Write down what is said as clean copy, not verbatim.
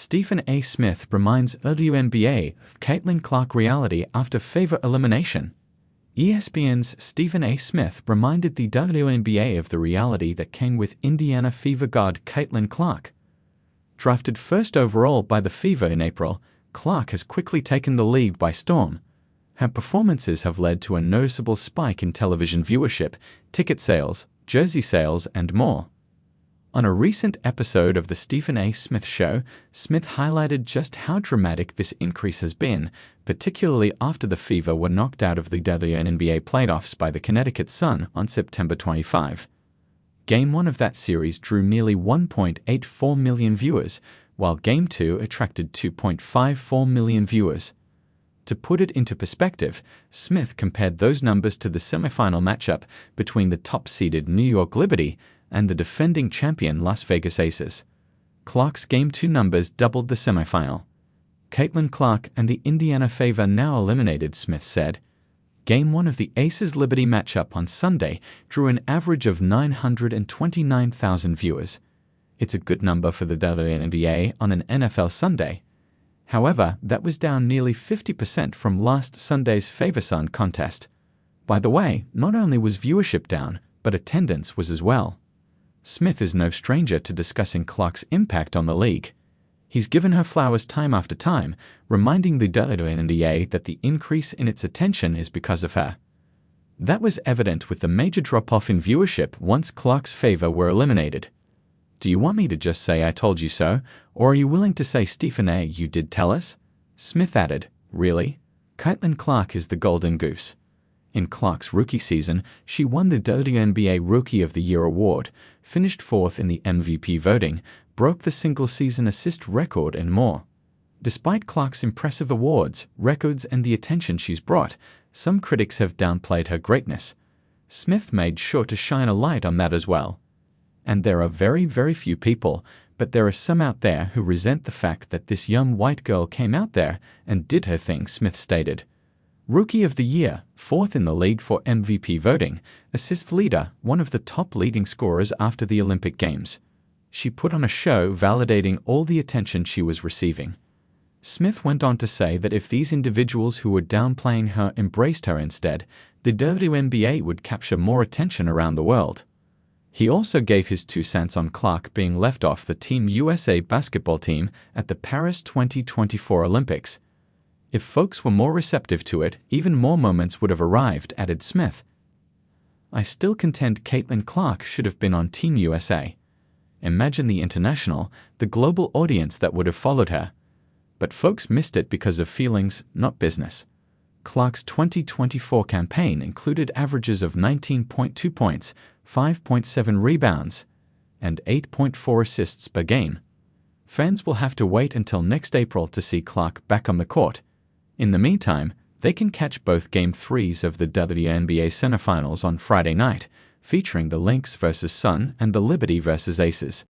Stephen A. Smith reminds WNBA of Caitlin Clark reality after favor elimination. ESPN's Stephen A. Smith reminded the WNBA of the reality that came with Indiana Fever guard Caitlin Clark. Drafted first overall by the Fever in April, Clark has quickly taken the league by storm. Her performances have led to a noticeable spike in television viewership, ticket sales, jersey sales, and more. On a recent episode of The Stephen A. Smith Show, Smith highlighted just how dramatic this increase has been, particularly after the Fever were knocked out of the WNBA playoffs by the Connecticut Sun on September 25. Game 1 of that series drew nearly 1.84 million viewers, while Game 2 attracted 2.54 million viewers. To put it into perspective, Smith compared those numbers to the semifinal matchup between the top-seeded New York Liberty and the defending champion Las Vegas Aces. Clark's Game 2 numbers doubled the semifinal. Caitlin Clark and the Indiana Fever now eliminated, Smith said. Game 1 of the Aces-Liberty matchup on Sunday drew an average of 929,000 viewers. It's a good number for the WNBA on an NFL Sunday. However, that was down nearly 50% from last Sunday's Fever-Sun contest. By the way, not only was viewership down, but attendance was as well. Smith is no stranger to discussing Clark's impact on the league. He's given her flowers time after time, reminding the WNBA that the increase in its attention is because of her. That was evident with the major drop-off in viewership once Clark's Fever were eliminated. Do you want me to just say I told you so, or are you willing to say, Stephen A., you did tell us? Smith added, really? Caitlin Clark is the golden goose. In Clark's rookie season, she won the WNBA Rookie of the Year award, finished fourth in the MVP voting, broke the single-season assist record, and more. Despite Clark's impressive awards, records, and the attention she's brought, some critics have downplayed her greatness. Smith made sure to shine a light on that as well. And there are very, very few people, but there are some out there who resent the fact that this young white girl came out there and did her thing, Smith stated. Rookie of the Year, fourth in the league for MVP voting, assist leader, one of the top leading scorers after the Olympic Games. She put on a show validating all the attention she was receiving. Smith went on to say that if these individuals who were downplaying her embraced her instead, the WNBA would capture more attention around the world. He also gave his 2 cents on Clark being left off the Team USA basketball team at the Paris 2024 Olympics. If folks were more receptive to it, even more moments would have arrived, added Smith. I still contend Caitlin Clark should have been on Team USA. Imagine the international, the global audience that would have followed her. But folks missed it because of feelings, not business. Clark's 2024 campaign included averages of 19.2 points, 5.7 rebounds, and 8.4 assists per game. Fans will have to wait until next April to see Clark back on the court. In the meantime, they can catch both Game 3s of the WNBA semifinals on Friday night, featuring the Lynx vs. Sun and the Liberty vs. Aces.